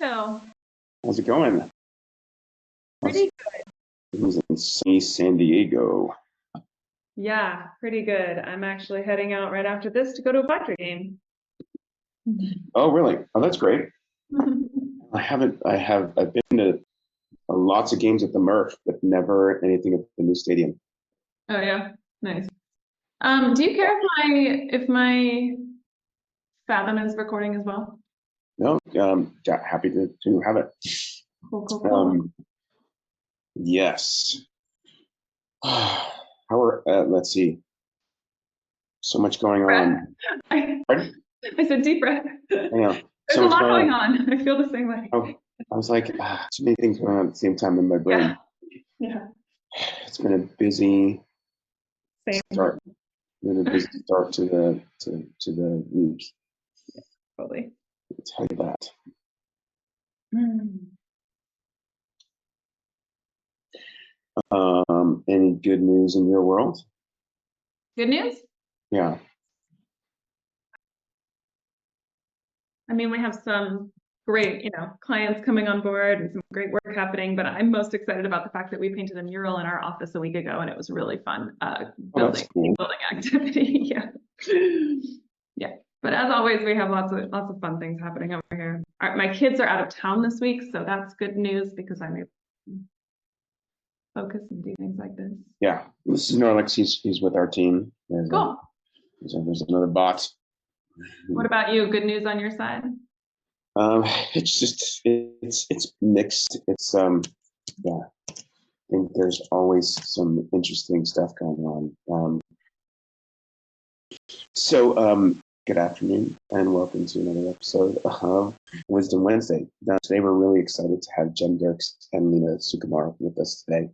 So How's it going? pretty, It was in sunny San Diego. yeah, pretty good. I'm actually heading out right after this to go to a Padre game. Oh, really? Oh, that's great. I've been to lots of games at the Murph, but never anything at the new stadium. Oh yeah, nice. Do you care if my Fathom is recording as well? No, yeah, happy to have it. Cool, cool, cool. Yes. Let's see, so much going Breath. on. I, Pardon? I said deep breath. I know, There's so a much lot going going on. on. I feel the same way. Oh, I was like, too many things going on at the same time in my Yeah, brain. yeah, It's been a busy same, start. Been a busy start to the week. probably. I'll tell you that. Hmm. Any good news in your world? Good news? Yeah. I mean, we have some great, clients coming on board and some great work happening, but I'm most excited about the fact that we painted a mural in our office a week ago and it was really fun, Oh, that's cool. building activity. Yeah. Yeah. But as always, we have lots of fun things happening over here. My kids are out of town this week, so that's good news because I'm able to focus and do things like this. Yeah. This is Norlex. He's with our team. Cool. There's another bot. What about you? Good news on your side? It's just it's mixed. Yeah. I think there's always some interesting stuff going on. Good afternoon and welcome to another episode of Wisdom Wednesday. Now, today we're really excited to have Jen Derks and Lena Sukumar with us today,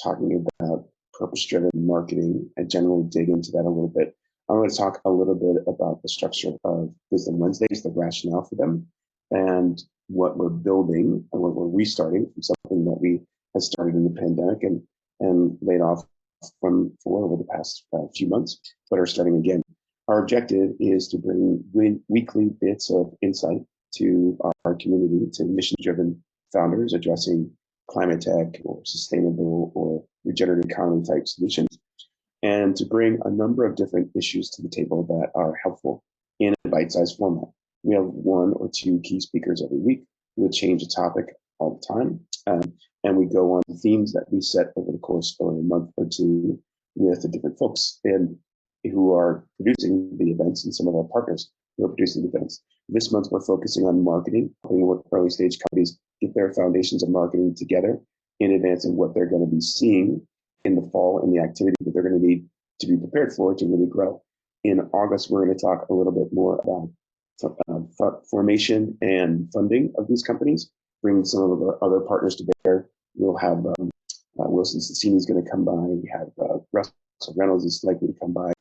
talking about purpose-driven marketing and generally dig into that a little bit. I'm going to talk a little bit about the structure of Wisdom Wednesdays, the rationale for them, and what we're building and what we're restarting from something that we had started in the pandemic and laid off for over the past few months, but are starting again. Our objective is to bring weekly bits of insight to our community, to mission-driven founders addressing climate tech or sustainable or regenerative economy type solutions, and to bring a number of different issues to the table that are helpful in a bite-sized format. We have one or two key speakers every week. We change a topic all the time, and we go on themes that we set over the course of a month or two with the different folks who are producing the events and some of our partners who are producing the events. This month, we're focusing on marketing, helping early stage companies get their foundations of marketing together in advance of what they're going to be seeing in the fall and the activity that they're going to need to be prepared for to really grow. In August, we're going to talk a little bit more about formation and funding of these companies, bringing some of our other partners to bear. We'll have Wilson Sassini is going to come by. We have Russell Reynolds is likely to come by.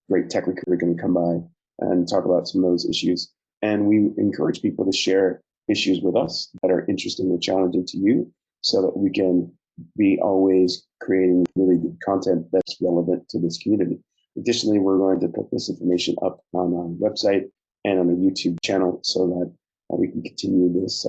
Great tech recruiter going to come by and talk about some of those issues. And we encourage people to share issues with us that are interesting or challenging to you so that we can be always creating really good content that's relevant to this community. Additionally, we're going to put this information up on our website and on the YouTube channel so that we can continue this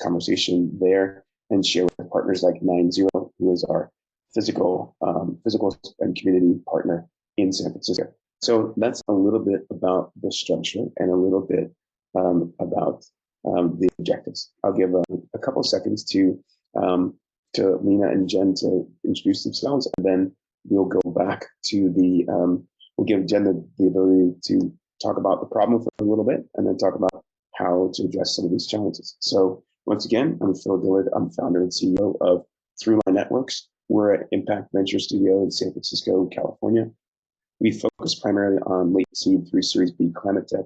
conversation there and share with partners like 90, who is our physical and community partner in San Francisco. So that's a little bit about the structure and a little bit about the objectives. I'll give a couple seconds to Lena and Jen to introduce themselves, and then we'll go back to we'll give Jen the ability to talk about the problem for a little bit, and then talk about how to address some of these challenges. So once again, I'm Phil Dillard. I'm founder and CEO of Throughline Networks. We're an impact venture studio in San Francisco, California. We focus primarily on late seed through Series B climate tech,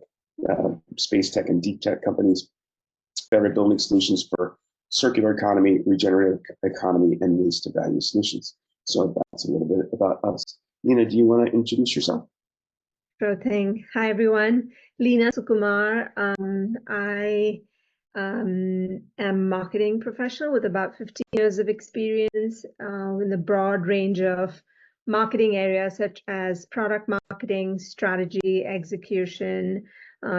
space tech, and deep tech companies that are building solutions for circular economy, regenerative economy, and waste to value solutions. So that's a little bit about us. Lena, do you want to introduce yourself? Sure thing. Hi, everyone. Lena Sukumar. I am a marketing professional with about 15 years of experience in the broad range of marketing areas such as product marketing, strategy, execution,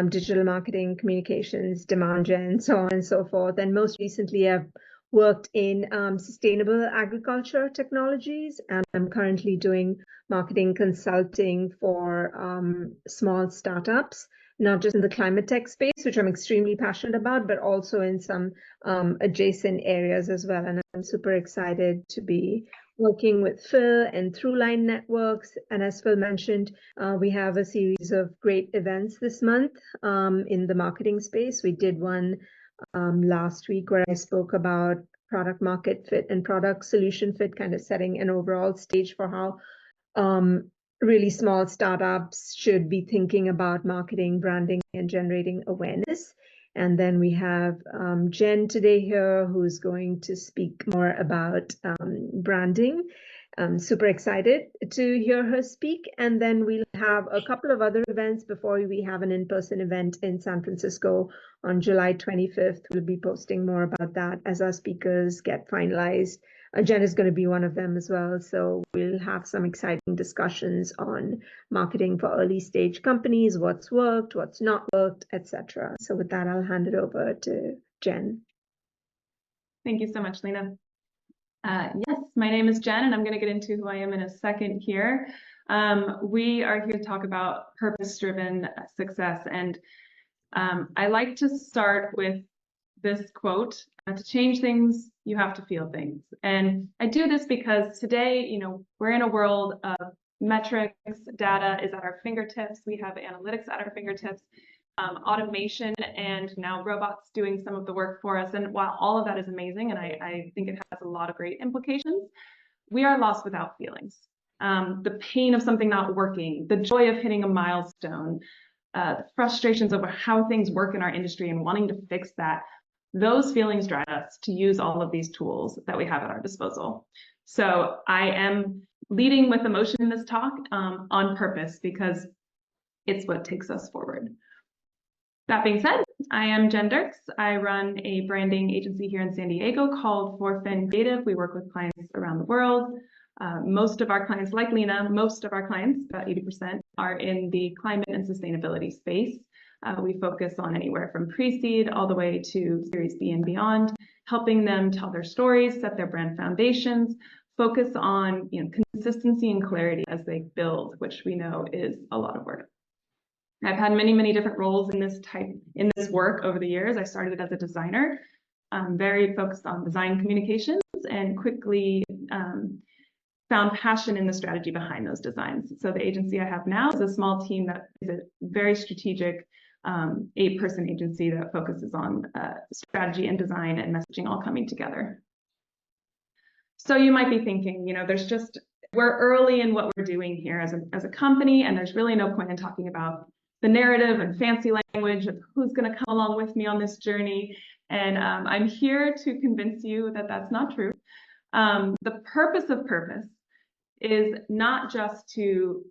digital marketing, communications, demand gen, so on and so forth. And most recently, I've worked in sustainable agriculture technologies, and I'm currently doing marketing consulting for small startups, not just in the climate tech space, which I'm extremely passionate about, but also in some adjacent areas as well. And I'm super excited to be working with Phil and Throughline Networks. And as Phil mentioned, we have a series of great events this month in the marketing space. We did one last week where I spoke about product market fit and product solution fit, kind of setting an overall stage for how really small startups should be thinking about marketing, branding, and generating awareness. And then we have Jen today here, who's going to speak more about branding. I'm super excited to hear her speak. And then we'll have a couple of other events before we have an in-person event in San Francisco on July 25th. We'll be posting more about that as our speakers get finalized. Jen is going to be one of them as well. So we'll have some exciting discussions on marketing for early stage companies, what's worked, what's not worked, etc. So with that, I'll hand it over to Jen. Thank you so much, Lena. Yes, my name is Jen, and I'm going to get into who I am in a second here. We are here to talk about purpose-driven success, and I like to start with this quote: to change things, you have to feel things. And I do this because today, we're in a world of metrics, data is at our fingertips. We have analytics at our fingertips, automation, and now robots doing some of the work for us. And while all of that is amazing, and I think it has a lot of great implications, we are lost without feelings. The pain of something not working, the joy of hitting a milestone, the frustrations over how things work in our industry and wanting to fix that, those feelings drive us to use all of these tools that we have at our disposal. So I am leading with emotion in this talk on purpose, because it's what takes us forward. That being said, I am Jen Derks. I run a branding agency here in San Diego called Forefin Creative. We work with clients around the world. Most of our clients, like Lena, most of our clients, about 80%, are in the climate and sustainability space. We focus on anywhere from pre-seed all the way to Series B and beyond, helping them tell their stories, set their brand foundations, focus on consistency and clarity as they build, which we know is a lot of work. I've had many different roles in this work over the years. I started as a designer, very focused on design communications, and quickly found passion in the strategy behind those designs. So the agency I have now is a small team that is a very strategic 8-person agency that focuses on strategy and design and messaging all coming together. So you might be thinking, we're early in what we're doing here as a company, and there's really no point in talking about the narrative and fancy language of who's going to come along with me on this journey. And I'm here to convince you that that's not true. The purpose of purpose is not just to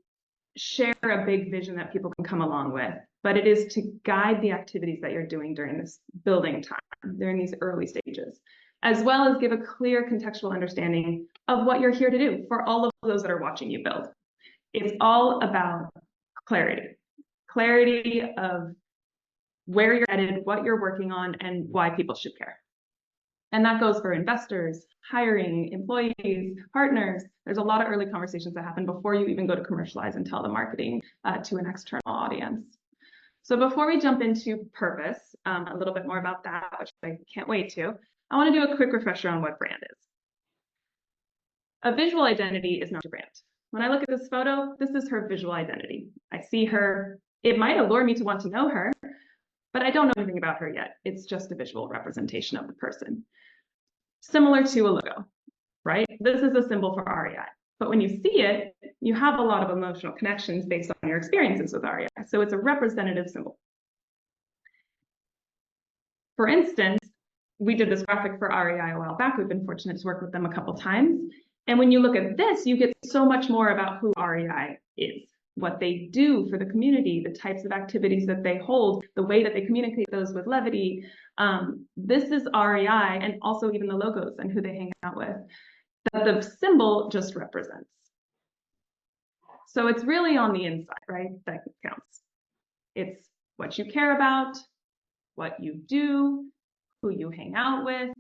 share a big vision that people can come along with, but it is to guide the activities that you're doing during this building time, during these early stages, as well as give a clear contextual understanding of what you're here to do for all of those that are watching you build. It's all about clarity of where you're headed, what you're working on, and why people should care. And that goes for investors, hiring, employees, partners. There's a lot of early conversations that happen before you even go to commercialize and tell the marketing to an external audience. So before we jump into purpose, a little bit more about that, which I can't wait to, I want to do a quick refresher on what brand is. A visual identity is not a brand. When I look at this photo, this is her visual identity. I see her. It might allure me to want to know her, but I don't know anything about her yet. It's just a visual representation of the person. Similar to a logo, right? This is a symbol for REI. But when you see it, you have a lot of emotional connections based on your experiences with REI. So it's a representative symbol. For instance, we did this graphic for REI a while back. We've been fortunate to work with them a couple times. And when you look at this, you get so much more about who REI is, what they do for the community, the types of activities that they hold, the way that they communicate those with levity. This is REI, and also even the logos and who they hang out with, that the symbol just represents. So it's really on the inside, right, that counts. It's what you care about, what you do, who you hang out with,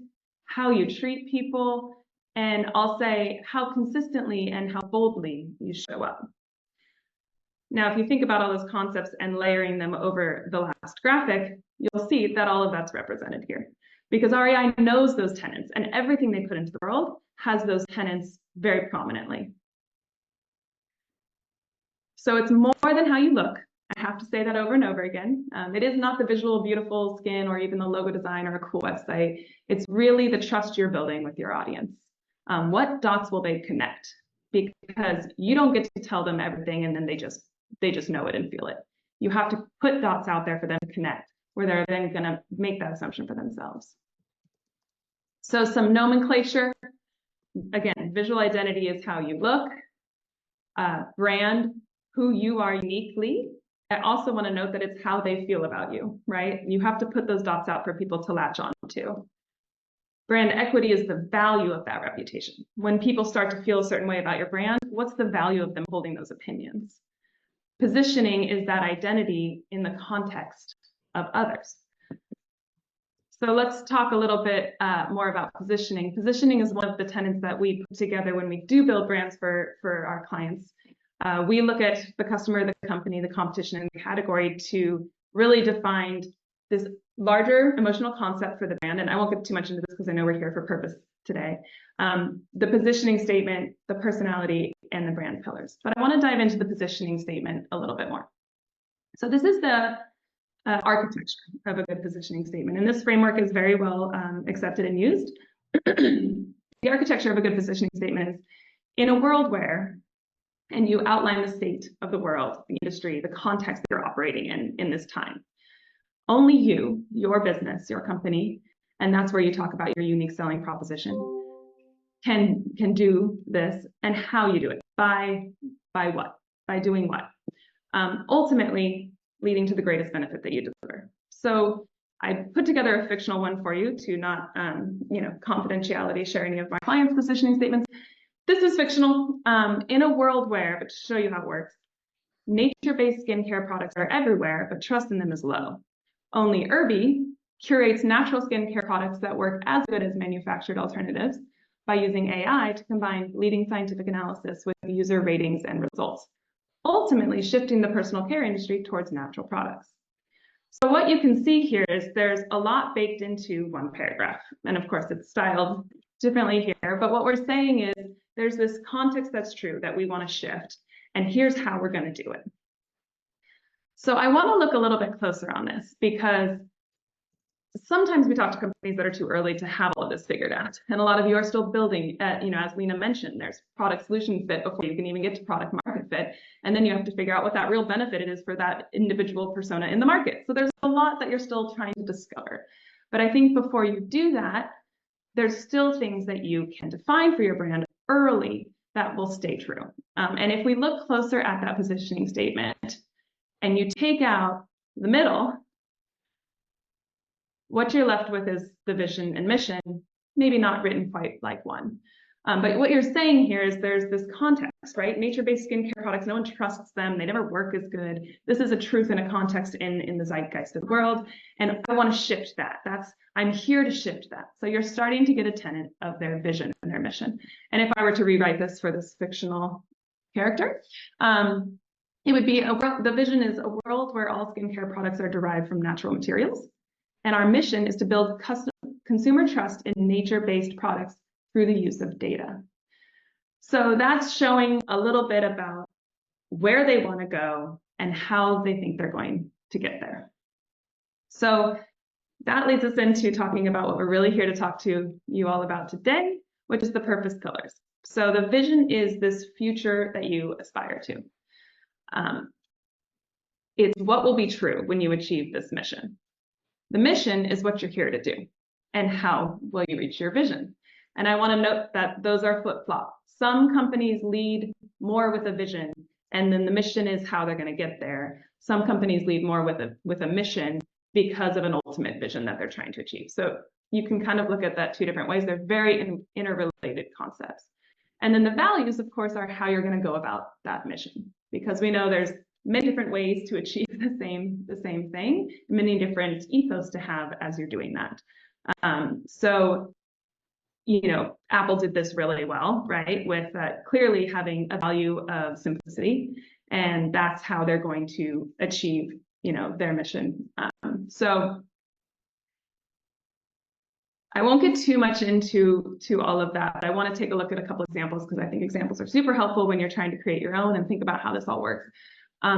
how you treat people, and I'll say how consistently and how boldly you show up. Now, if you think about all those concepts and layering them over the last graphic, you'll see that all of that's represented here. Because REI knows those tenets, and everything they put into the world has those tenets very prominently. So it's more than how you look. I have to say that over and over again. It is not the visual, beautiful skin or even the logo design or a cool website. It's really the trust you're building with your audience. What dots will they connect? Because you don't get to tell them everything and then they just know it and feel it. You have to put dots out there for them to connect, where they're then going to make that assumption for themselves. So some nomenclature. Again, visual identity is how you look. Brand, who you are uniquely. I also want to note that it's how they feel about you, right? You have to put those dots out for people to latch on to. Brand equity is the value of that reputation. When people start to feel a certain way about your brand, what's the value of them holding those opinions? Positioning is that identity in the context of others. So let's talk a little bit more about positioning. Positioning is one of the tenets that we put together when we do build brands for our clients. We look at the customer, the company, the competition, and the category to really define this larger emotional concept for the brand. And I won't get too much into this because I know we're here for purpose today. The positioning statement, the personality, and the brand pillars. But I want to dive into the positioning statement a little bit more. So this is the architecture of a good positioning statement. And this framework is very well accepted and used. The architecture of a good positioning statement is, in a world where, and you outline the state of the world, the industry, the context that you're operating in this time. Only you, your business, your company, and that's where you talk about your unique selling proposition, can do this, and how you do it. By what? By doing what? Ultimately, leading to the greatest benefit that you deliver. So I put together a fictional one for you to not, confidentiality share any of my clients' positioning statements. This is fictional. In a world where, but to show you how it works, nature-based skincare products are everywhere, but trust in them is low. Only Irby curates natural skincare products that work as good as manufactured alternatives by using AI to combine leading scientific analysis with user ratings and results, ultimately shifting the personal care industry towards natural products. So what you can see here is there's a lot baked into one paragraph. And of course, it's styled differently here. But what we're saying is there's this context that's true that we want to shift. And here's how we're going to do it. So I want to look a little bit closer on this, because sometimes we talk to companies that are too early to have all of this figured out. And a lot of you are still building, as Lena mentioned, there's product solution fit before you can even get to product market fit. And then you have to figure out what that real benefit is for that individual persona in the market. So there's a lot that you're still trying to discover. But I think before you do that, there's still things that you can define for your brand early that will stay true. And if we look closer at that positioning statement and you take out the middle, what you're left with is the vision and mission, maybe not written quite like one. But what you're saying here is there's this context, right? Nature-based skincare products, no one trusts them. They never work as good. This is a truth and a context in the zeitgeist of the world. And I want to shift that. I'm here to shift that. So you're starting to get a tenet of their vision and their mission. And if I were to rewrite this for this fictional character, it would be, the vision is a world where all skincare products are derived from natural materials. And our mission is to build consumer trust in nature-based products through the use of data. So that's showing a little bit about where they want to go and how they think they're going to get there. So that leads us into talking about what we're really here to talk to you all about today, which is the purpose pillars. So the vision is this future that you aspire to. It's what will be true when you achieve this mission. The mission is what you're here to do, and how will you reach your vision. And I want to note that those are flip-flop. Some companies lead more with a vision, and then the mission is how they're going to get there. Some companies lead more with a mission because of an ultimate vision that they're trying to achieve. So you can kind of look at that two different ways. They're very interrelated concepts. And then the values, of course, are how you're going to go about that mission, because we know there's many different ways to achieve the same thing, many different ethos to have as you're doing that. So, you know, Apple did this really well, right? With clearly having a value of simplicity, and that's how they're going to achieve, you know, their mission. So I won't get too much into all of that, but I want to take a look at a couple examples because I think examples are super helpful when you're trying to create your own and think about how this all works.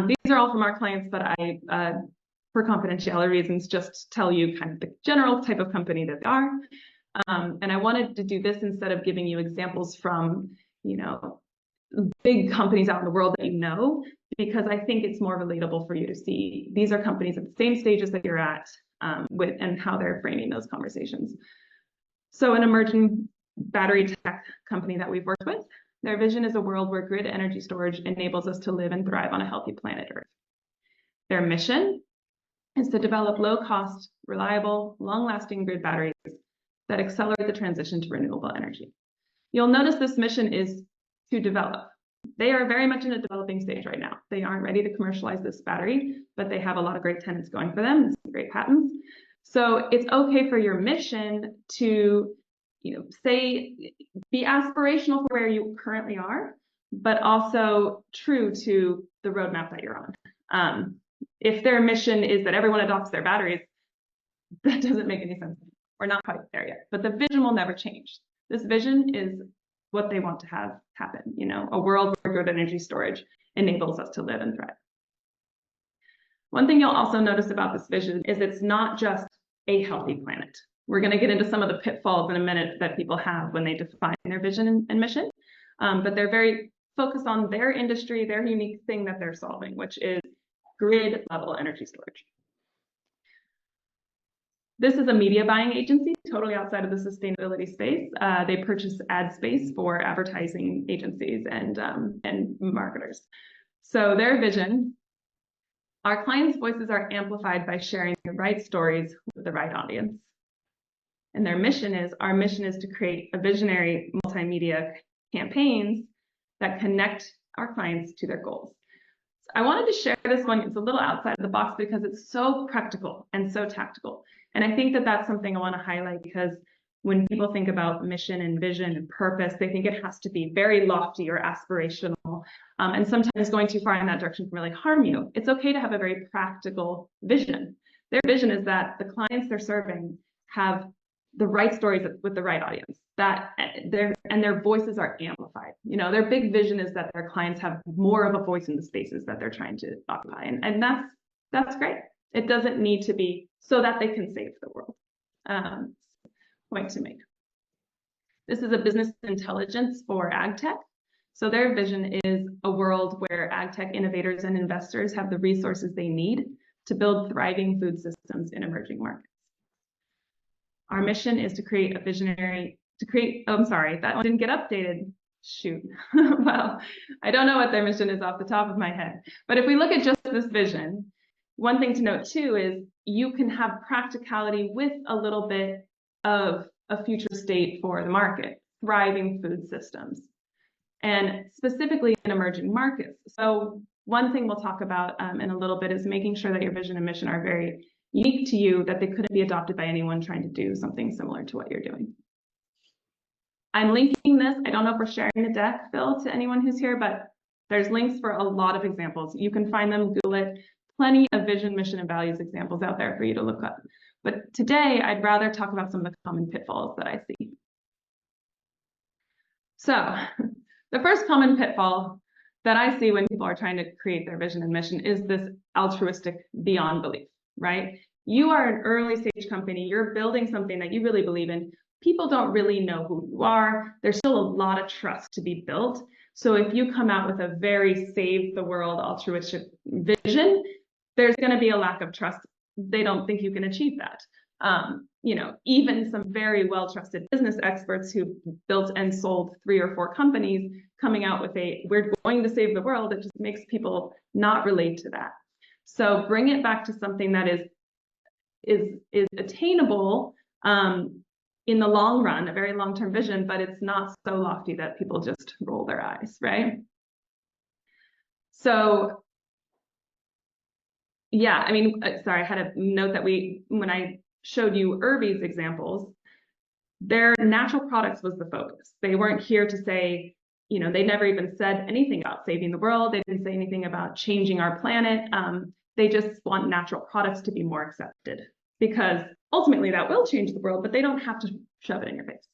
These are all from our clients, but I, for confidentiality reasons, just tell you kind of the general type of company that they are. And I wanted to do this instead of giving you examples from, you know, big companies out in the world that you know, because I think it's more relatable for you to see these are companies at the same stages that you're at with and how they're framing those conversations. So an emerging battery tech company that we've worked with, their vision is a world where grid energy storage enables us to live and thrive on a healthy planet Earth. Their mission is to develop low-cost, reliable, long-lasting grid batteries that accelerate the transition to renewable energy. You'll notice this mission is to develop. They are very much in a developing stage right now. They aren't ready to commercialize this battery, but they have a lot of great tenets going for them and some great patents. So it's okay for your mission to, you know, say, be aspirational for where you currently are, but also true to the roadmap that you're on. If their mission is that everyone adopts their batteries, that doesn't make any sense. We're not quite there yet, but the vision will never change. This vision is what they want to have happen, you know, a world where grid energy storage enables us to live and thrive. One thing you'll also notice about this vision is it's not just a healthy planet. We're going to get into some of the pitfalls in a minute that people have when they define their vision and mission, but they're very focused on their industry, their unique thing that they're solving, which is grid level energy storage. This is a media buying agency, totally outside of the sustainability space. They purchase ad space for advertising agencies and marketers. So their vision, our clients' voices are amplified by sharing the right stories with the right audience. And their mission is, our mission is to create a visionary multimedia campaigns that connect our clients to their goals. I wanted to share this one. It's a little outside of the box because it's so practical and so tactical. And I think that that's something I want to highlight because when people think about mission and vision and purpose, they think it has to be very lofty or aspirational. And sometimes going too far in that direction can really harm you. It's okay to have a very practical vision. Their vision is that the clients they're serving have the right stories with the right audience, that their voices are amplified. You know, their big vision is that their clients have more of a voice in the spaces that they're trying to occupy. And that's great. It doesn't need to be so that they can save the world. Point to make. This is a business intelligence for ag tech. So their vision is a world where ag tech innovators and investors have the resources they need to build thriving food systems in emerging markets. Our mission is to create a visionary, oh, I'm sorry, that one didn't get updated. Shoot. Well, I don't know what their mission is off the top of my head. But if we look at just this vision, one thing to note too is you can have practicality with a little bit of a future state for the market, thriving food systems, and specifically in emerging markets. So one thing we'll talk about in a little bit is making sure that your vision and mission are very unique to you, that they couldn't be adopted by anyone trying to do something similar to what you're doing. I'm linking this. I don't know if we're sharing the deck, Phil, to anyone who's here, but there's links for a lot of examples. You can find them, Google it. Plenty of vision, mission, and values examples out there for you to look up. But today, I'd rather talk about some of the common pitfalls that I see. So the first common pitfall that I see when people are trying to create their vision and mission is this altruistic beyond belief, right? You are an early stage company. You're building something that you really believe in. People don't really know who you are. There's still a lot of trust to be built. So if you come out with a very save the world altruistic vision, there's going to be a lack of trust. They don't think you can achieve that. You know, even some very well-trusted business experts who built and sold 3 or 4 companies coming out with we're going to save the world, it just makes people not relate to that. So bring it back to something that is attainable in the long run, a very long-term vision, but it's not so lofty that people just roll their eyes, right? So Yeah, I mean, sorry, I had a note that when I showed you Irby's examples, their natural products was the focus. They weren't here to say, they never even said anything about saving the world. They didn't say anything about changing our planet. They just want natural products to be more accepted, because ultimately that will change the world, but they don't have to shove it in your face.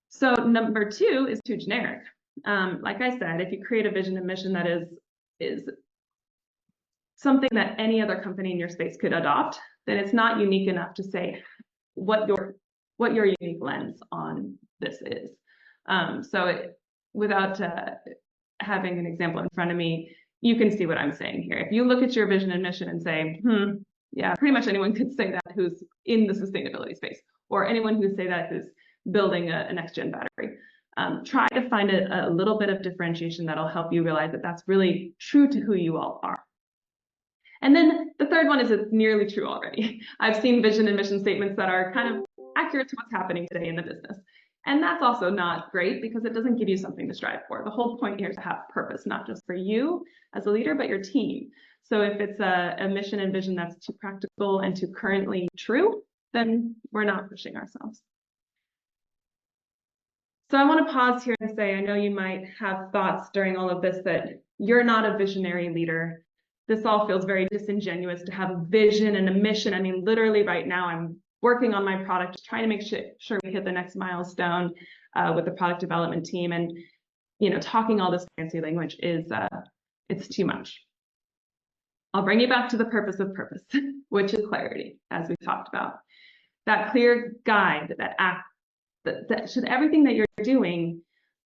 So number 2 is too generic. Like I said, if you create a vision and mission that is something that any other company in your space could adopt, then it's not unique enough to say what your unique lens on this is. Without having an example in front of me, you can see what I'm saying here. If you look at your vision and mission and say, yeah, pretty much anyone could say that who's in the sustainability space, or anyone who say that who's building a next-gen battery. Try to find a little bit of differentiation that'll help you realize that that's really true to who you all are. And then the third one is it's nearly true already. I've seen vision and mission statements that are kind of accurate to what's happening today in the business. And that's also not great, because it doesn't give you something to strive for. The whole point here is to have purpose, not just for you as a leader, but your team. So if it's a mission and vision that's too practical and too currently true, then we're not pushing ourselves. So I want to pause here and say, I know you might have thoughts during all of this that you're not a visionary leader. This all feels very disingenuous to have a vision and a mission. I mean, literally right now, I'm working on my product, just trying to make sure we hit the next milestone with the product development team. And, talking all this fancy language it's too much. I'll bring you back to the purpose of purpose, which is clarity, as we talked about. That clear guide, that should everything that you're doing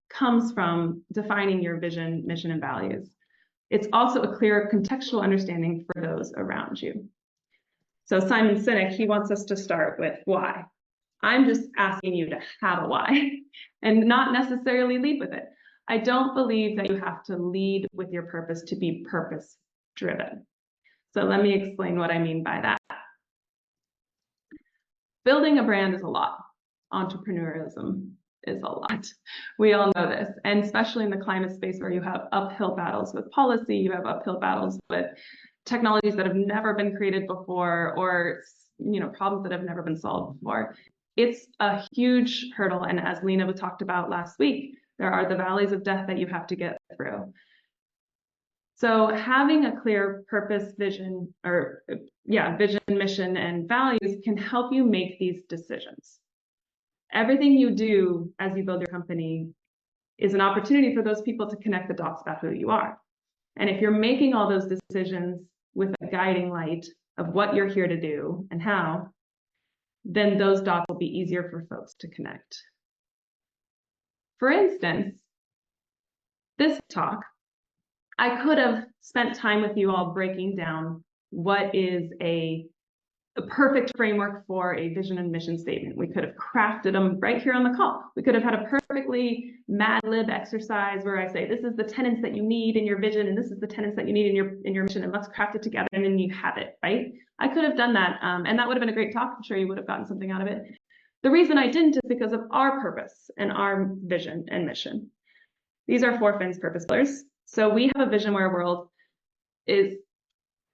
comes from defining your vision, mission, and values. It's also a clear contextual understanding for those around you. So Simon Sinek, he wants us to start with why. I'm just asking you to have a why and not necessarily lead with it. I don't believe that you have to lead with your purpose to be purpose driven. So let me explain what I mean by that. Building a brand is a lot. Entrepreneurialism is a lot. We all know this, and especially in the climate space where you have uphill battles with policy, you have uphill battles with technologies that have never been created before, or problems that have never been solved before. It's a huge hurdle, and as Lena talked about last week, there are the valleys of death that you have to get through. So having a clear purpose, vision, mission, and values can help you make these decisions. Everything you do as you build your company is an opportunity for those people to connect the dots about who you are. And if you're making all those decisions with a guiding light of what you're here to do and how, then those dots will be easier for folks to connect. For instance, this talk, I could have spent time with you all breaking down what is a perfect framework for a vision and mission statement. We could have crafted them right here on the call. We could have had a perfectly Mad Lib exercise where I say, this is the tenets that you need in your vision, and this is the tenets that you need in your mission, and let's craft it together, and then you have it, right? I could have done that, and that would have been a great talk. I'm sure you would have gotten something out of it. The reason I didn't is because of our purpose and our vision and mission. These are 4 Fins purpose pillars. So we have a vision where a world is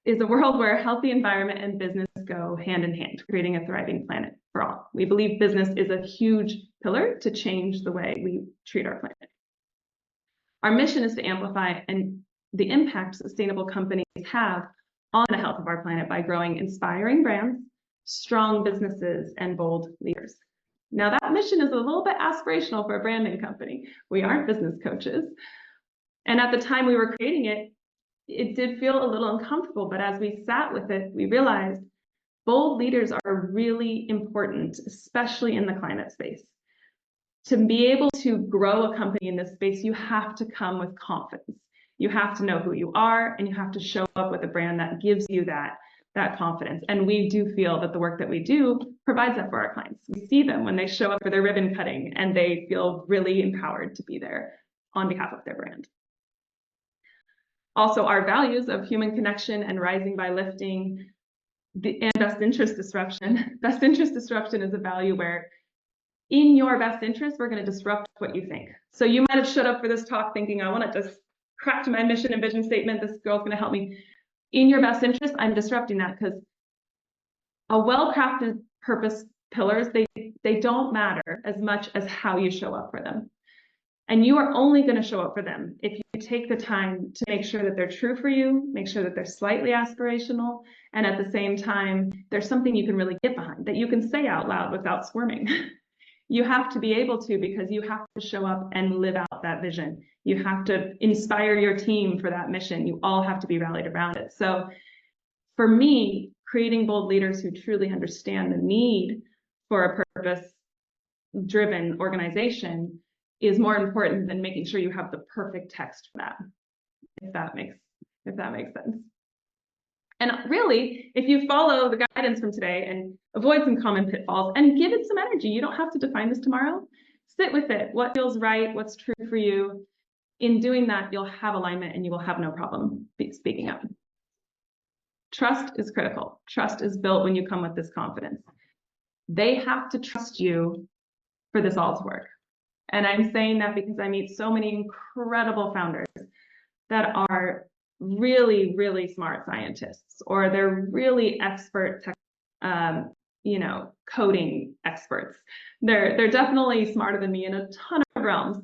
a world where a healthy environment and business go hand in hand, creating a thriving planet for all. We believe business is a huge pillar to change the way we treat our planet. Our mission is to amplify the impact sustainable companies have on the health of our planet by growing inspiring brands, strong businesses, and bold leaders. Now that mission is a little bit aspirational for a branding company. We aren't business coaches. And at the time we were creating it, it did feel a little uncomfortable, but as we sat with it, we realized bold leaders are really important, especially in the climate space. To be able to grow a company in this space, you have to come with confidence. You have to know who you are, and you have to show up with a brand that gives you that confidence. And we do feel that the work that we do provides that for our clients. We see them when they show up for their ribbon cutting, and they feel really empowered to be there on behalf of their brand. Also, our values of human connection and rising by lifting and best interest disruption. Best interest disruption is a value where in your best interest, we're going to disrupt what you think. So you might have showed up for this talk thinking, I want to just craft my mission and vision statement. This girl's going to help me. in your best interest, I'm disrupting that because a well-crafted purpose pillars, they don't matter as much as how you show up for them. And you are only going to show up for them if you take the time to make sure that they're true for you, make sure that they're slightly aspirational, and at the same time, there's something you can really get behind that you can say out loud without squirming. You have to be able to, because you have to show up and live out that vision. You have to inspire your team for that mission. You all have to be rallied around it. So for me, creating bold leaders who truly understand the need for a purpose-driven organization is more important than making sure you have the perfect text for that, if that makes sense. And really, if you follow the guidance from today and avoid some common pitfalls and give it some energy, you don't have to define this tomorrow. Sit with it. What feels right? What's true for you? In doing that, you'll have alignment and you will have no problem speaking up. Trust is critical. Trust is built when you come with this confidence. They have to trust you for this all to work. And I'm saying that because I meet so many incredible founders that are really, really smart scientists, or they're really expert coding experts. They're definitely smarter than me in a ton of realms,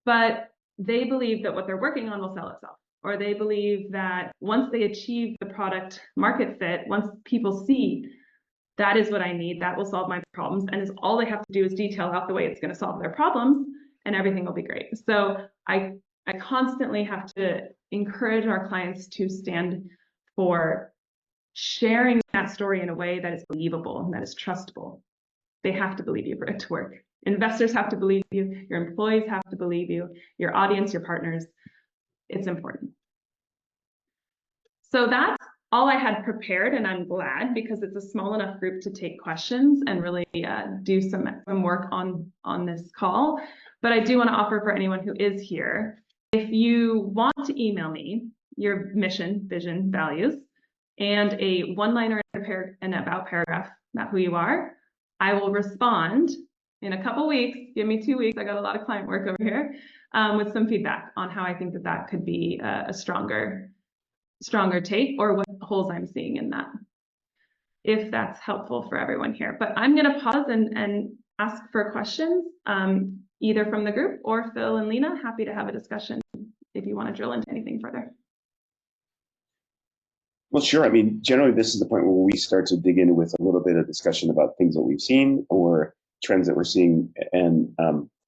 but they believe that what they're working on will sell itself, or they believe that once they achieve the product market fit, once people see that is what I need, that will solve my problems, and all they have to do is detail out the way it's going to solve their problems, and everything will be great. So I constantly have to encourage our clients to stand for sharing that story in a way that is believable and that is trustable. They have to believe you for it to work. Investors have to believe you, your employees have to believe you, your audience, your partners. It's important. So that's all I had prepared, and I'm glad, because it's a small enough group to take questions and really do some work on this call. But I do want to offer for anyone who is here, if you want to email me your mission, vision, values, and a one-liner and about paragraph, not who you are, I will respond in a couple weeks. Give me 2 weeks. I got a lot of client work over here with some feedback on how I think that could be a stronger take, or what holes I'm seeing in that, if that's helpful for everyone here. But I'm going to pause and ask for questions, either from the group or Phil and Lena. Happy to have a discussion if you want to drill into anything further. Well, sure. I mean, generally, this is the point where we start to dig in with a little bit of discussion about things that we've seen or trends that we're seeing, and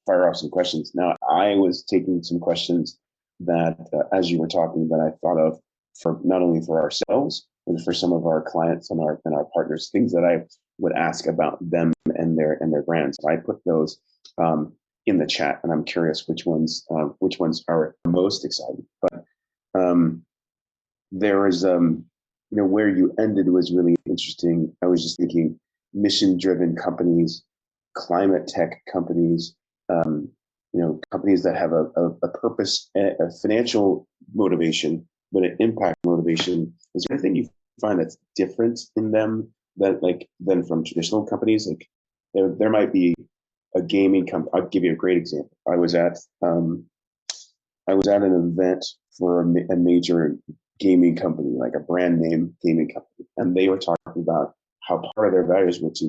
fire off some questions. Now, I was taking some questions that, as you were talking, that I thought of for not only for ourselves, but for some of our clients and our partners, things that I would ask about them and their brands. I put those in the chat, and I'm curious which ones are most exciting. But there is where you ended was really interesting. I was just thinking mission-driven companies, climate tech companies, companies that have a purpose, a financial motivation, but an impact motivation. Is there anything you find that's different in them than from traditional companies? Like there might be a gaming company. I'll give you a great example. I was at an event for a major gaming company, like a brand name gaming company, and they were talking about how part of their values were to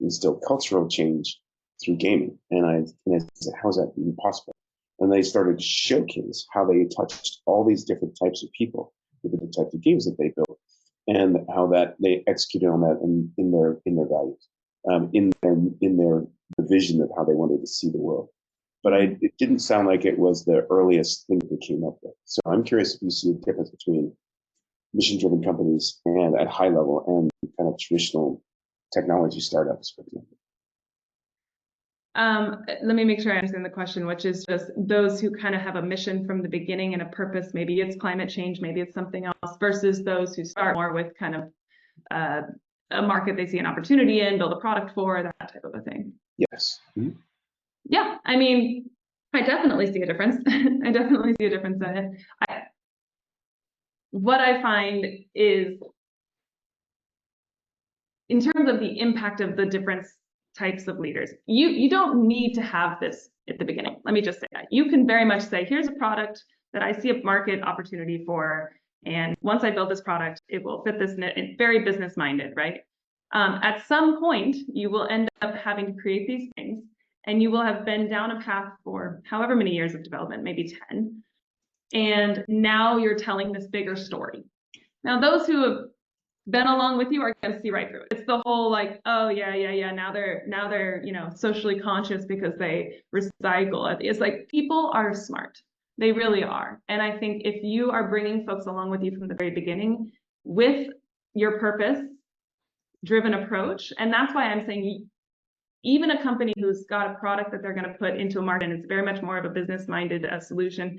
instill cultural change through gaming. And I said, how is that even possible? And they started to showcase how they touched all these different types of people with the different types of games that they built, and how that they executed on that in their values, in their the vision of how they wanted to see the world. But it didn't sound like it was the earliest thing they came up with. So I'm curious if you see a difference between mission-driven companies and at high level and kind of traditional technology startups, for example. Let me make sure I understand the question, which is just those who kind of have a mission from the beginning and a purpose. Maybe it's climate change, maybe it's something else, versus those who start more with kind of a market they see an opportunity in, build a product for, that type of a thing. Yes. Mm-hmm. Yeah, I mean, I definitely see a difference. I definitely see a difference in it. What I find is, in terms of the impact of the different types of leaders, you don't need to have this at the beginning. Let me just say that. You can very much say, here's a product that I see a market opportunity for. And once I build this product, it will fit this niche, very business minded, right? At some point, you will end up having to create these things, and you will have been down a path for however many years of development, maybe 10. And now you're telling this bigger story. Now, those who have been along with you are going to see right through it. It's the whole like, oh yeah. Now they're socially conscious because they recycle. It's like, people are smart. They really are. And I think if you are bringing folks along with you from the very beginning with your purpose driven approach, and that's why I'm saying even a company who's got a product that they're going to put into a market, and it's very much more of a business minded solution,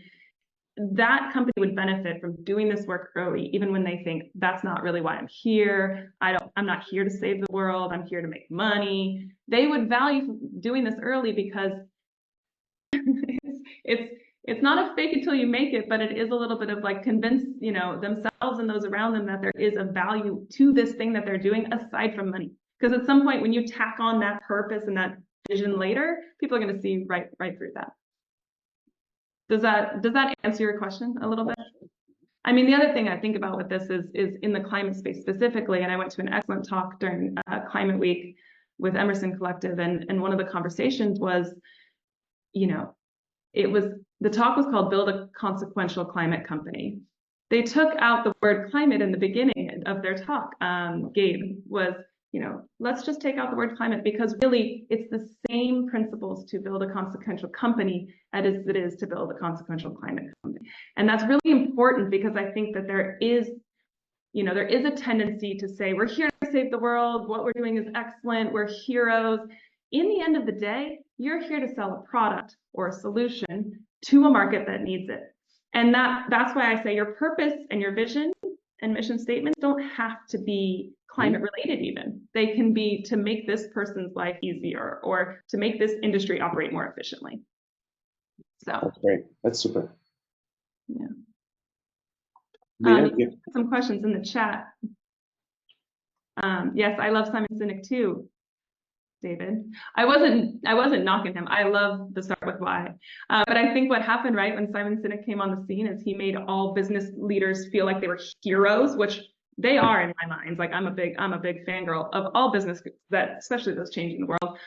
that company would benefit from doing this work early, even when they think that's not really why I'm here. I'm not here to save the world. I'm here to make money. They would value doing this early because it's not a fake until you make it, but it is a little bit of like convince, themselves and those around them that there is a value to this thing that they're doing aside from money. Because at some point when you tack on that purpose and that vision later, people are going to see right through that. Does that answer your question a little bit? I mean, the other thing I think about with this is in the climate space specifically, and I went to an excellent talk during Climate Week with Emerson Collective, and one of the conversations was, the talk was called Build a Consequential Climate Company. They took out the word climate in the beginning of their talk. Gabe was, let's just take out the word climate, because really it's the same principles to build a consequential company as it is to build a consequential climate company. And that's really important, because I think that there is a tendency to say, we're here to save the world. What we're doing is excellent. We're heroes. In the end of the day, you're here to sell a product or a solution to a market that needs it. And that's why I say your purpose and your vision and mission statements don't have to be climate related even. They can be to make this person's life easier or to make this industry operate more efficiently. So that's great. That's super. Yeah. Lena, Some questions in the chat. Yes, I love Simon Sinek too, David. I wasn't knocking him. I love the Start With Why. But I think what happened, right, when Simon Sinek came on the scene is he made all business leaders feel like they were heroes, which they are in my mind. Like I'm a big fangirl of all business, that especially those changing the world.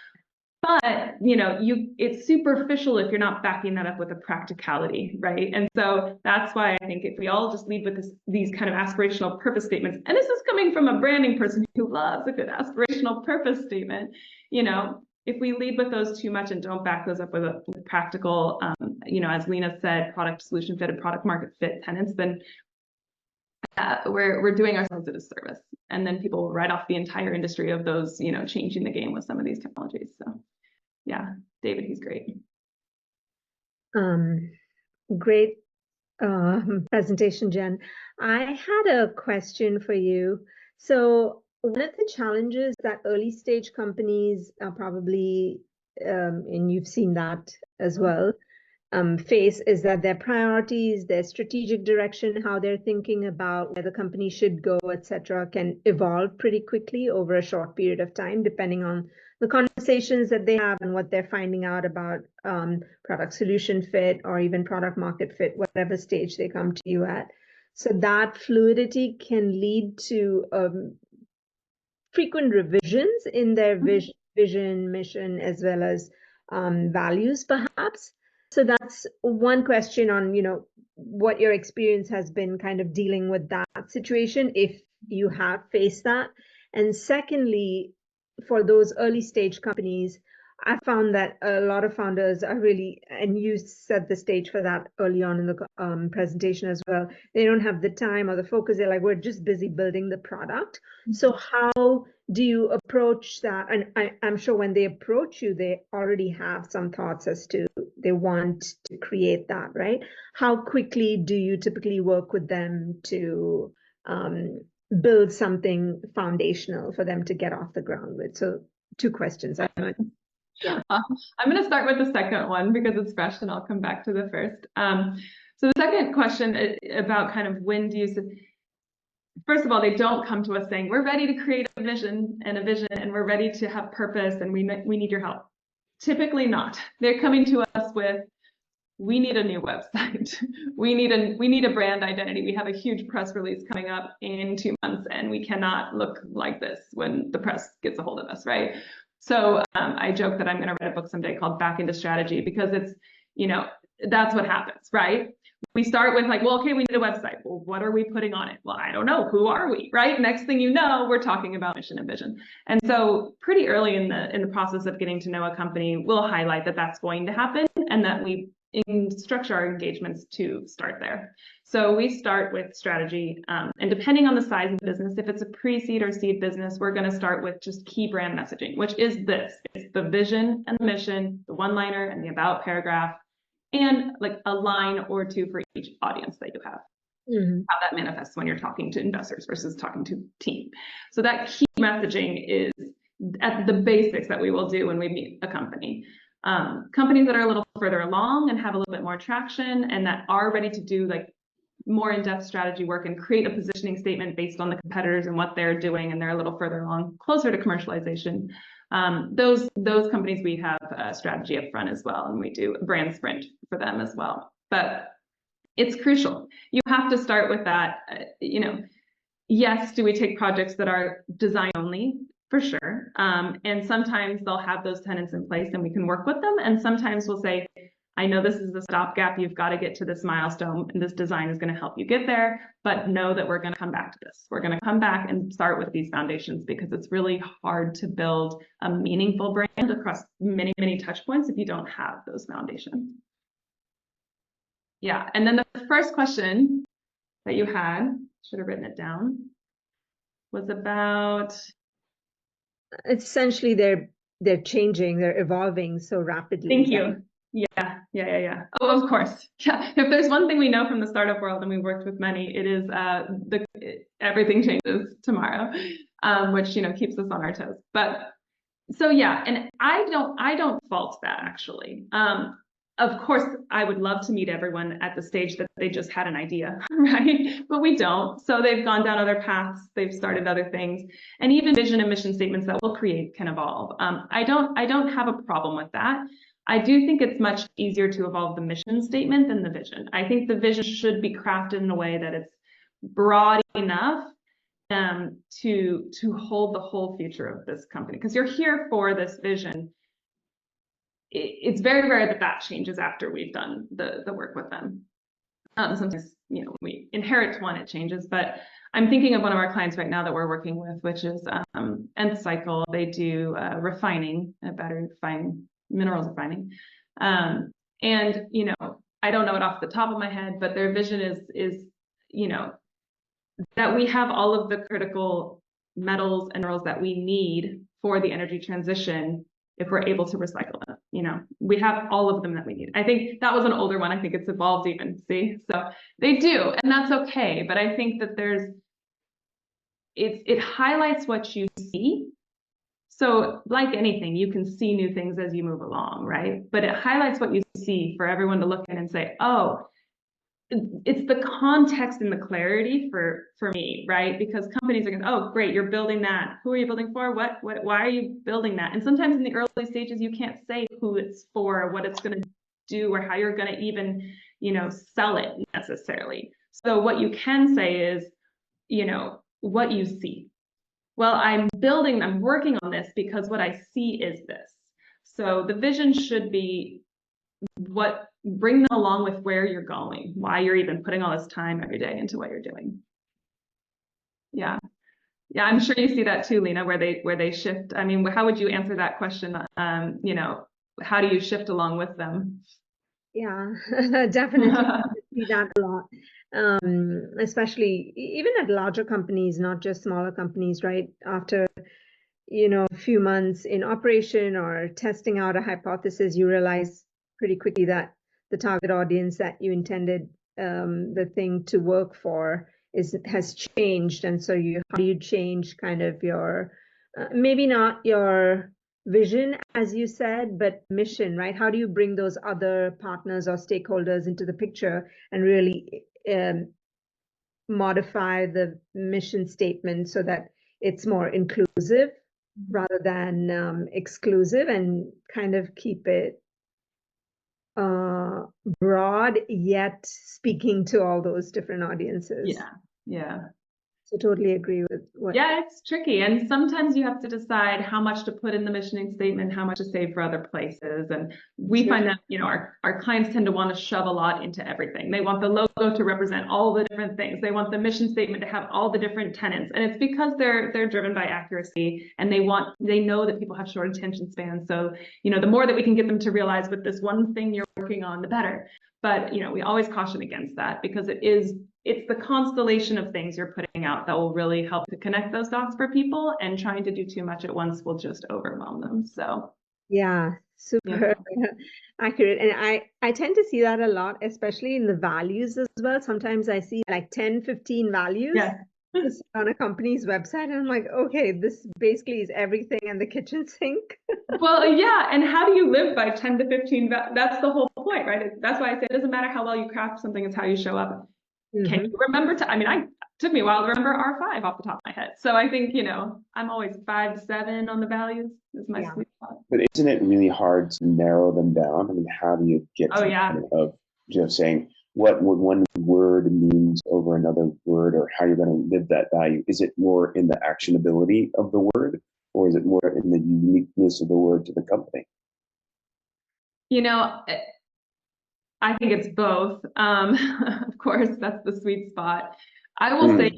But it's superficial if you're not backing that up with a practicality, right? And so that's why I think if we all just lead with these kind of aspirational purpose statements, and this is coming from a branding person who loves a good aspirational purpose statement, if we lead with those too much and don't back those up with practical, as Lena said, product solution fit and product market fit tenants, then we're doing ourselves a disservice. And then people will write off the entire industry of those, changing the game with some of these technologies. So yeah, David, he's great. Great presentation, Jen. I had a question for you. So one of the challenges that early stage companies are probably, and you've seen that as well, face is that their priorities, their strategic direction, how they're thinking about where the company should go, etc., can evolve pretty quickly over a short period of time, depending on the conversations that they have and what they're finding out about product solution fit or even product market fit, whatever stage they come to you at. So that fluidity can lead to frequent revisions in their vision, mission, as well as values, perhaps. So that's one question on, what your experience has been kind of dealing with that situation, if you have faced that. And secondly, for those early stage companies, I found that a lot of founders are really, and you set the stage for that early on in the presentation as well, they don't have the time or the focus. They're like, we're just busy building the product. So how do you approach that? And I'm sure when they approach you, they already have some thoughts as to they want to create that, right? How quickly do you typically work with them to build something foundational for them to get off the ground with? So 2 questions. Yeah. I'm going to start with the second one because it's fresh, and I'll come back to the first. So the second question about kind of when do you, first of all, they don't come to us saying, we're ready to create a vision, and we're ready to have purpose, and we need your help. Typically not. They're coming to us with, we need a new website. We need a brand identity. We have a huge press release coming up in 2 months, and we cannot look like this when the press gets a hold of us, right? So I joke that I'm going to write a book someday called Back into Strategy, because it's, that's what happens, right? We start with like, well, okay, we need a website. Well, what are we putting on it? Well, I don't know. Who are we, right? Next thing you know, we're talking about mission and vision. And so pretty early in the process of getting to know a company, we'll highlight that that's going to happen, and that we structure our engagements to start there. So we start with strategy, and depending on the size of the business, if it's a pre-seed or seed business, we're going to start with just key brand messaging, which is this: it's the vision and the mission, the one-liner and the about paragraph, and like a line or two for each audience that you have. How that manifests when you're talking to investors versus talking to team. So that key messaging is at the basics that we will do when we meet a company. Companies that are a little further along and have a little bit more traction, and that are ready to do like more in-depth strategy work and create a positioning statement based on the competitors and what they're doing, and they're a little further along, closer to commercialization. Those companies, we have a strategy up front as well, and we do a brand sprint for them as well. But it's crucial. You have to start with that. Yes, do we take projects that are design only? For sure. And sometimes they'll have those tenets in place and we can work with them. And sometimes we'll say, I know this is the stopgap. You've got to get to this milestone, and this design is going to help you get there. But know that we're going to come back to this. We're going to come back and start with these foundations, because it's really hard to build a meaningful brand across many, many touch points if you don't have those foundations. Yeah. And then the first question that you had, should have written it down, was about. Essentially, they're changing, they're evolving so rapidly. Thank you. Yeah. Oh, of course. Yeah. If there's one thing we know from the startup world, and we've worked with many, it is everything changes tomorrow, which keeps us on our toes. But so yeah, and I don't fault that, actually. Of course, I would love to meet everyone at the stage that they just had an idea, right? But we don't. So they've gone down other paths. They've started other things, and even vision and mission statements that we'll create can evolve. I don't have a problem with that. I do think it's much easier to evolve the mission statement than the vision. I think the vision should be crafted in a way that it's broad enough to hold the whole future of this company, because you're here for this vision. It's very rare that changes after we've done the work with them. Sometimes, we inherit one, it changes, but I'm thinking of one of our clients right now that we're working with, which is Nth Cycle. They do refining, battery refining, minerals refining. And, I don't know it off the top of my head, but their vision is that we have all of the critical metals and minerals that we need for the energy transition if we're able to recycle them. We have all of them that we need. I think that was an older one. I think it's evolved even, see? So they do, and that's okay. But I think that it highlights what you see. So like anything, you can see new things as you move along, right? But it highlights what you see for everyone to look at and say, oh, it's the context and the clarity for me, right? Because companies are going, oh, great, you're building that. Who are you building for? Why are you building that? And sometimes in the early stages, you can't say who it's for, what it's going to do, or how you're going to even, sell it necessarily. So what you can say is, what you see. Well, I'm working on this because what I see is this. So the vision should be bring them along with where you're going, why you're even putting all this time every day into what you're doing. Yeah, I'm sure you see that too, Lena, where they shift. I mean, how would you answer that question? How do you shift along with them? Yeah, definitely see that a lot. Especially even at larger companies, not just smaller companies, right? After a few months in operation or testing out a hypothesis, you realize pretty quickly that the target audience that you intended the thing to work for has changed. And so how do you change kind of your maybe not your vision, as you said, but mission, right? How do you bring those other partners or stakeholders into the picture and really modify the mission statement so that it's more inclusive rather than exclusive, and kind of keep it broad, yet speaking to all those different audiences. Yeah, yeah. So totally agree with what. Yeah, it's tricky. And sometimes you have to decide how much to put in the missioning statement, how much to save for other places. And we find that, our clients tend to want to shove a lot into everything. They want the logo to represent all the different things. They want the mission statement to have all the different tenets. And it's because they're driven by accuracy, and they know that people have short attention spans. So, the more that we can get them to realize with this one thing you're working on, the better. But, we always caution against that, because it's the constellation of things you're putting out that will really help to connect those dots for people, and trying to do too much at once will just overwhelm them. So yeah, super accurate. And I tend to see that a lot, especially in the values as well. Sometimes I see like 10, 15 values on a company's website, and I'm like, okay, this basically is everything and the kitchen sink. Well, yeah. And how do you live by 10 to 15? That's the whole point, right? That's why I say it doesn't matter how well you craft something, it's how you show up. Can you remember it took me a while to remember R5 off the top of my head. So I think, I'm always 5 to 7 on the values is my sweet spot. But isn't it really hard to narrow them down? I mean, how do you get to the point of just saying what one word means over another word, or how you're going to live that value? Is it more in the actionability of the word, or is it more in the uniqueness of the word to the company? I think it's both. Of course, that's the sweet spot. I will say,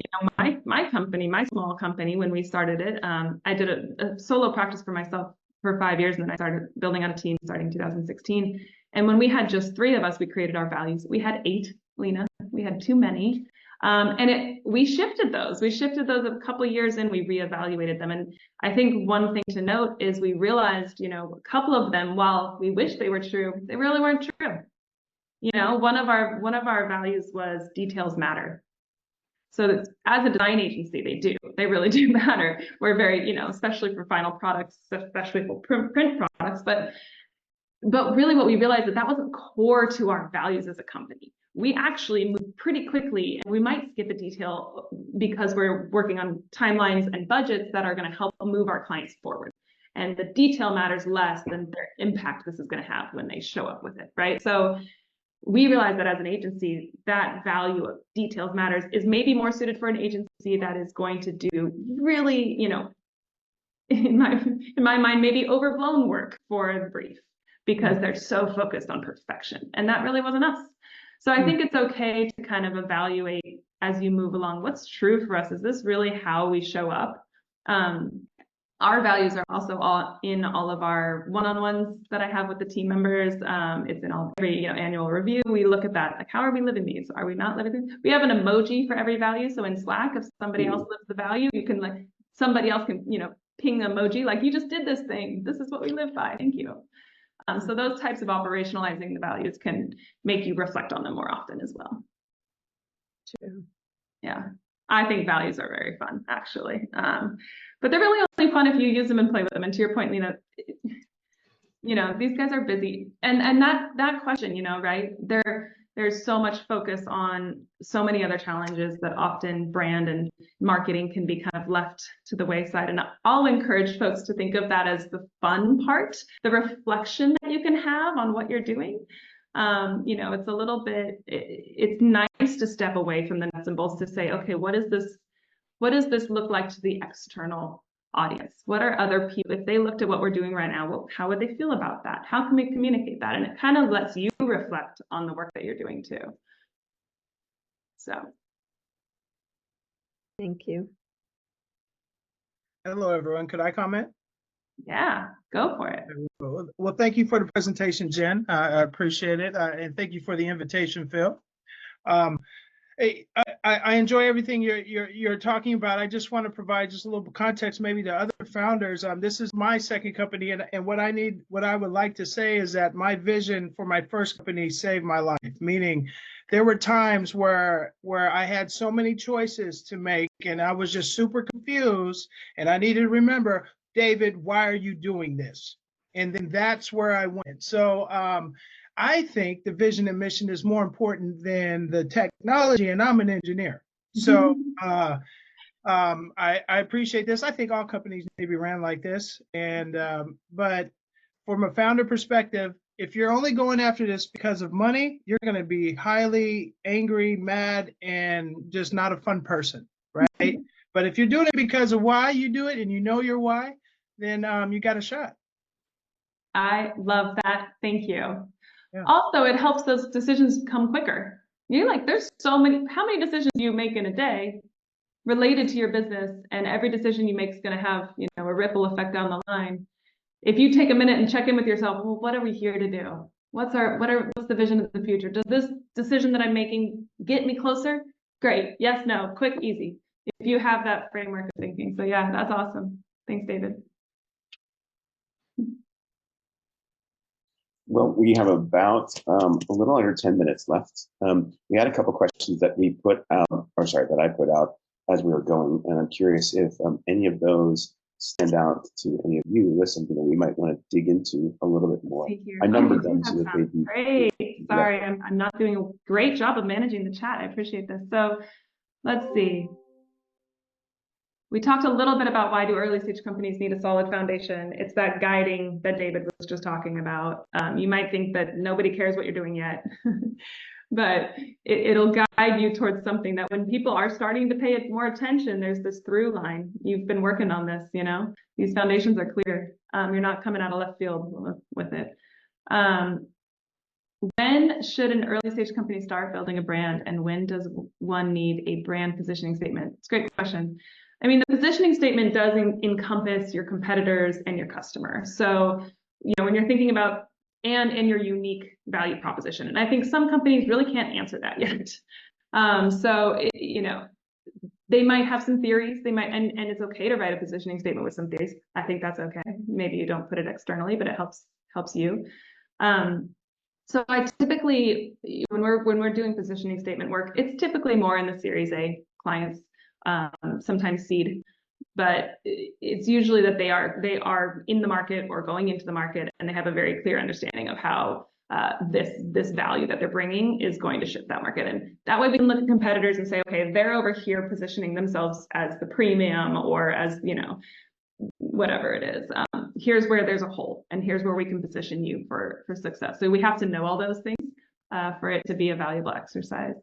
my company, my small company, when we started it, I did a solo practice for myself for 5 years, and then I started building out a team starting 2016. And when we had just 3 of us, we created our values. We had 8, Lena. We had too many. And we shifted those. We shifted those a couple of years in, we reevaluated them. And I think one thing to note is we realized, a couple of them, while we wish they were true, they really weren't true. One of our values was details matter. So that as a design agency, they really do matter. We're very, especially for final products, especially for print products, but really what we realized that wasn't core to our values as a company. We actually move pretty quickly, and we might skip a detail because we're working on timelines and budgets that are going to help move our clients forward. And the detail matters less than their impact this is going to have when they show up with it, right? So we realize that as an agency, that value of details matters is maybe more suited for an agency that is going to do really, in my mind, maybe overblown work for the brief, because they're so focused on perfection. And that really wasn't us. So I think it's okay to kind of evaluate as you move along, what's true for us? Is this really how we show up? Our values are also in all of our one-on-ones that I have with the team members. It's in every annual review. We look at that, like, how are we living these? Are we not living these? We have an emoji for every value. So in Slack, if somebody else lives the value, you can somebody else can ping emoji, like, you just did this thing. This is what we live by. Thank you. So those types of operationalizing the values can make you reflect on them more often as well. True. Yeah. I think values are very fun, actually. But they're really only fun if you use them and play with them. And to your point, Lena, these guys are busy. And that question, right? There's so much focus on so many other challenges that often brand and marketing can be kind of left to the wayside. And I'll encourage folks to think of that as the fun part, the reflection that you can have on what you're doing. It's a little bit, it's nice to step away from the nuts and bolts to say, okay, what does this look like to the external audience? What are other people, if they looked at what we're doing right now, how would they feel about that? How can we communicate that? And it kind of lets you reflect on the work that you're doing too. So. Thank you. Hello, everyone. Could I comment? Yeah, go for it. Well, thank you for the presentation, Jen. I appreciate it. And thank you for the invitation, Phil. I enjoy everything you're talking about. I just want to provide just a little context, maybe to other founders. This is my second company, and what I would like to say is that my vision for my first company saved my life. Meaning, there were times where I had so many choices to make, and I was just super confused, and I needed to remember, David, why are you doing this? And then that's where I went. So I think the vision and mission is more important than the technology, and I'm an engineer. So I appreciate this. I think all companies need to be ran like this. And but from a founder perspective, if you're only going after this because of money, you're going to be highly angry, mad, and just not a fun person, right? But if you're doing it because of why you do it and you know your why, then you got a shot. I love that. Thank you. Yeah. Also, it helps those decisions come quicker. You're like, there's so many, how many decisions do you make in a day related to your business? And every decision you make is going to have, you know, a ripple effect down the line. If you take a minute and check in with yourself, well, what are we here to do? What's the vision of the future? Does this decision that I'm making get me closer? Great. Yes, no, quick, easy. If you have that framework of thinking. So yeah, that's awesome. Thanks, David. Well, we have about a little under 10 minutes left. We had a couple questions that we put out, or sorry, that I put out as we were going, and I'm curious if any of those stand out to any of you. There's something that we might want to dig into a little bit more. I numbered them so that they'd be great. Sorry, I'm not doing a great job of managing the chat. I appreciate this. So let's see. We talked a little bit about why do early stage companies need a solid foundation. It's that guiding that David was just talking about. You might think that nobody cares what you're doing yet, but it'll guide you towards something that when people are starting to pay it more attention, there's this through line. You've been working on this, you know, these foundations are clear. You're not coming out of left field with it. When should an early stage company start building a brand, and when does one need a brand positioning statement? It's a great question. I mean, the positioning statement does encompass your competitors and your customer. So, you know, when you're thinking about and your unique value proposition, and I think some companies really can't answer that yet. You know, they might have some theories. They might, and it's okay to write a positioning statement with some theories. I think that's okay. Maybe you don't put it externally, but it helps you. So I typically, when we're doing positioning statement work, it's typically more in the Series A clients. Sometimes seed, but it's usually that they are in the market or going into the market, and they have a very clear understanding of how this value that they're bringing is going to shift that market. And that way we can look at competitors and say, okay, they're over here positioning themselves as the premium or as, you know, whatever it is. Here's where there's a hole, and here's where we can position you for success. So we have to know all those things for it to be a valuable exercise.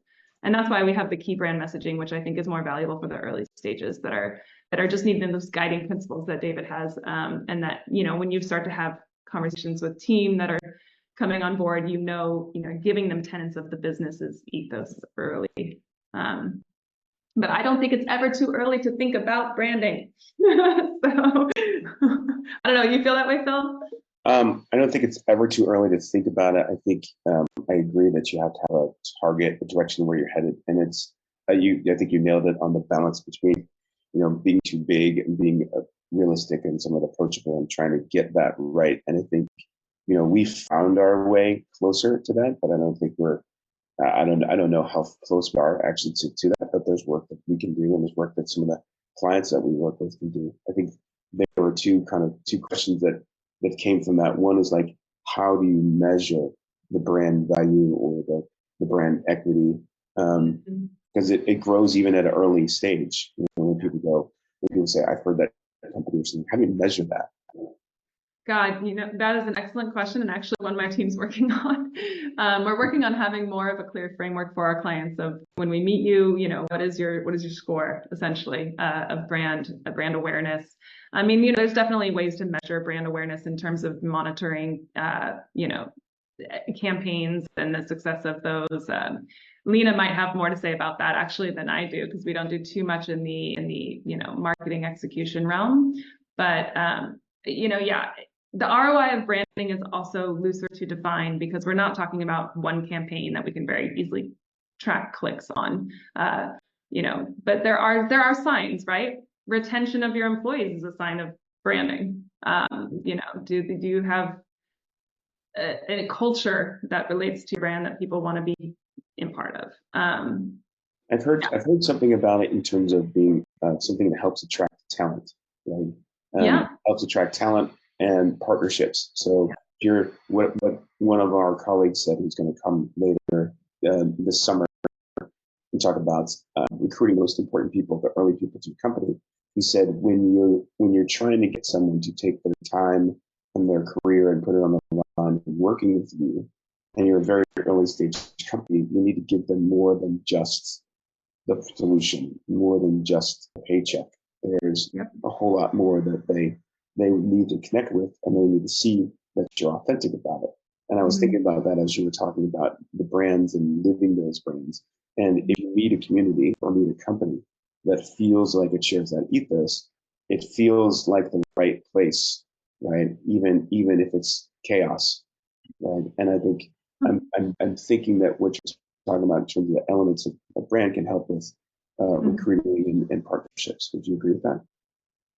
And that's why we have the key brand messaging, which I think is more valuable for the early stages that are just needing those guiding principles that David has. And that, you know, when you start to have conversations with team that are coming on board, you know, giving them tenets of the business's ethos early. But I don't think it's ever too early to think about branding. So I don't know, you feel that way, Phil? I don't think it's ever too early to think about it. I think I agree that you have to have a target, a direction where you're headed, and it's I think you nailed it on the balance between, you know, being too big and being realistic and somewhat approachable and trying to get that right. And I think, you know, we found our way closer to that, but I don't think we're I don't know how close we are actually to that, but there's work that we can do, and there's work that some of the clients that we work with can do. I think there were two questions that came from that. One is like, how do you measure the brand value or the brand equity? Because it grows even at an early stage. You know, when people say, I've heard that company or something, how do you measure that? God, you know, that is an excellent question, and actually one my team's working on. We're working on having more of a clear framework for our clients of when we meet you, you know, what is your score essentially of brand awareness. I mean, you know, there's definitely ways to measure brand awareness in terms of monitoring, you know, campaigns and the success of those. Lena might have more to say about that actually than I do, because we don't do too much in the you know, marketing execution realm. But you know, yeah. The ROI of branding is also looser to define, because we're not talking about one campaign that we can very easily track clicks on, you know, but there are signs, right? Retention of your employees is a sign of branding. You know, do you have a culture that relates to your brand that people want to be in part of? I've heard something about it in terms of being something that helps attract talent, right? Helps attract talent and partnerships. So if you're what one of our colleagues said, who's going to come later this summer and talk about recruiting the most important people, the early people to the company. He said when you're trying to get someone to take the time and their career and put it on the line and working with you, and you're a very early stage company, you need to give them more than just the solution, more than just a paycheck. There's a whole lot more that they need to connect with, and they need to see that you're authentic about it. And I was thinking about that as you were talking about the brands and living those brands. And if you meet a community or meet a company that feels like it shares that ethos, it feels like the right place, right? Even if it's chaos, right? And I think I'm thinking that what you're talking about in terms of the elements of a brand can help with recruiting and partnerships. Would you agree with that?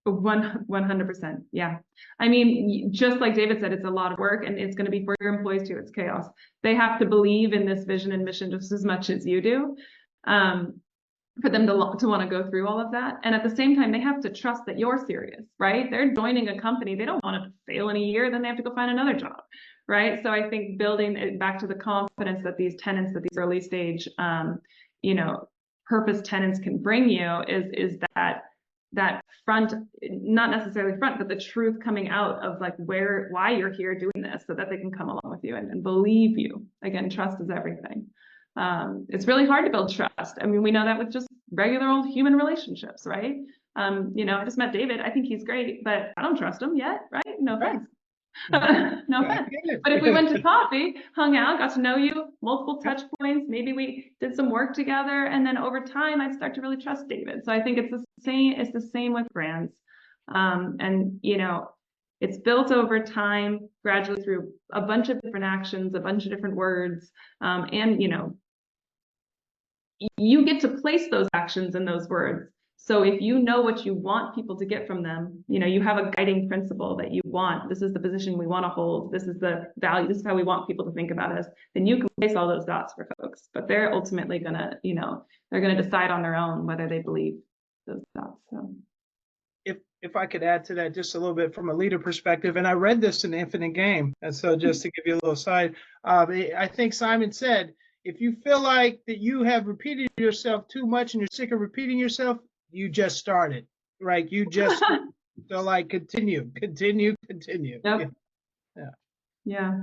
100%. Yeah. I mean, just like David said, it's a lot of work, and it's going to be for your employees too. It's chaos. They have to believe in this vision and mission just as much as you do, for them to want to go through all of that. And at the same time, they have to trust that you're serious, right? They're joining a company. They don't want it to fail in a year. Then they have to go find another job, right? So I think building it back to the confidence that these tenants, that these early stage, purpose tenants can bring you is that front, not necessarily front, but the truth coming out of like why you're here doing this, so that they can come along with you and believe you. Again, trust is everything. It's really hard to build trust. I mean, we know that with just regular old human relationships, right? I just met David. I think he's great, but I don't trust him yet, right? No offense. No offense. But if we went to coffee, hung out, got to know you, multiple touch points, maybe we did some work together, and then over time I'd start to really trust David. So I think it's the same with brands. It's built over time, gradually through a bunch of different actions, a bunch of different words, and you get to place those actions in those words. So if you know what you want people to get from them, you have a guiding principle that you want. This is the position we want to hold. This is the value. This is how we want people to think about us. Then you can place all those dots for folks. But they're ultimately gonna, they're gonna decide on their own whether they believe those dots. So. If I could add to that just a little bit from a leader perspective, and I read this in Infinite Game, and so just to give you a little side, I think Simon said, if you feel like that you have repeated yourself too much and you're sick of repeating yourself, you just started, right? You just so like continue. Yep. Yeah.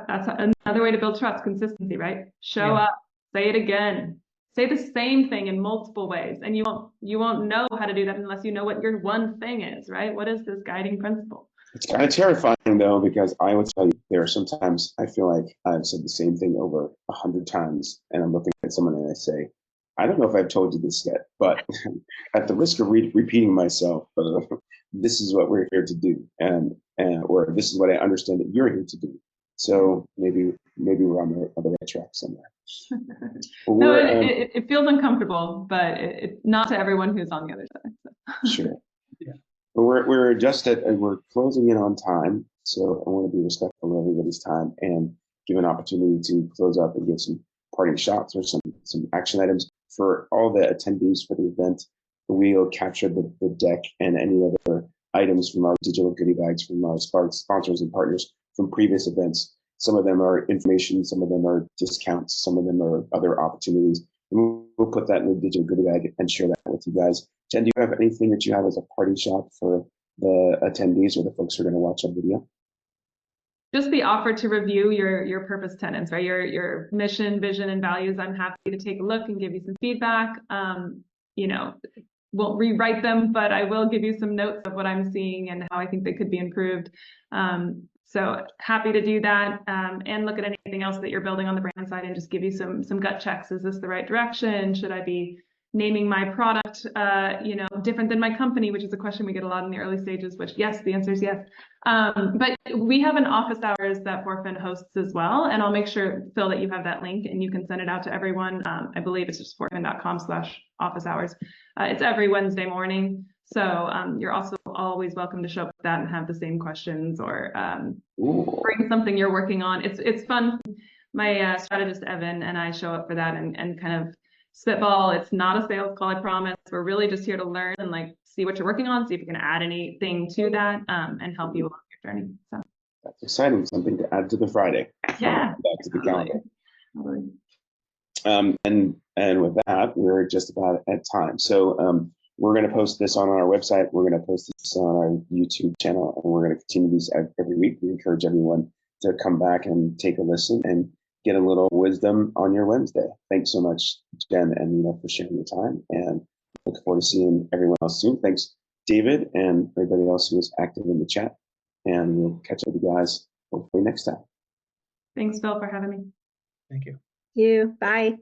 That's another way to build trust. Consistency, right? Show up, say it again, say the same thing in multiple ways, and you won't know how to do that unless you know what your one thing is, right? What is this guiding principle? It's kind of terrifying though, because I would tell you there are sometimes I feel like I've said the same thing over 100 times, and I'm looking at someone and I say, I don't know if I've told you this yet, but at the risk of repeating myself, this is what we're here to do, and or this is what I understand that you're here to do. So maybe we're on the right track somewhere. No, it feels uncomfortable, but it's not to everyone who's on the other side. So. Sure. Yeah. But we're closing in on time, so I want to be respectful of everybody's time and give an opportunity to close up and give some parting shots or some action items for all the attendees for the event. We'll capture the deck and any other items from our digital goodie bags from our sponsors and partners from previous events. Some of them are information, some of them are discounts, some of them are other opportunities. And we'll put that in the digital goodie bag and share that with you guys. Jen, do you have anything that you have as a party shot for the attendees or the folks who are going to watch our video? Just the offer to review your purpose tenants, right? Your mission, vision, and values. I'm happy to take a look and give you some feedback. Won't rewrite them, but I will give you some notes of what I'm seeing and how I think they could be improved. So happy to do that, and look at anything else that you're building on the brand side and just give you some gut checks. Is this the right direction? Should I be naming my product, different than my company, which is a question we get a lot in the early stages, which yes, the answer is yes. But we have an office hours that Forfin hosts as well. And I'll make sure, Phil, that you have that link and you can send it out to everyone. I believe it's just forfin.com/office hours. It's every Wednesday morning. So you're also always welcome to show up with that and have the same questions or bring something you're working on. It's fun. My strategist, Evan, and I show up for that and kind of spitball. It's not a sales call, I promise. We're really just here to learn and see what you're working on, see if you can add anything to that and help you along your journey. So that's exciting, something to add to the Friday. Yeah. Back to the calendar. Totally. And with that, we're just about at time. So we're going to post this on our website. We're going to post this on our YouTube channel, and we're going to continue these every week. We encourage everyone to come back and take a listen and get a little wisdom on your Wednesday. Thanks so much, Jen and Nina, for sharing your time, and look forward to seeing everyone else soon. Thanks, David, and everybody else who was active in the chat. And we'll catch up with you guys hopefully next time. Thanks, Phil, for having me. Thank you. You. Bye.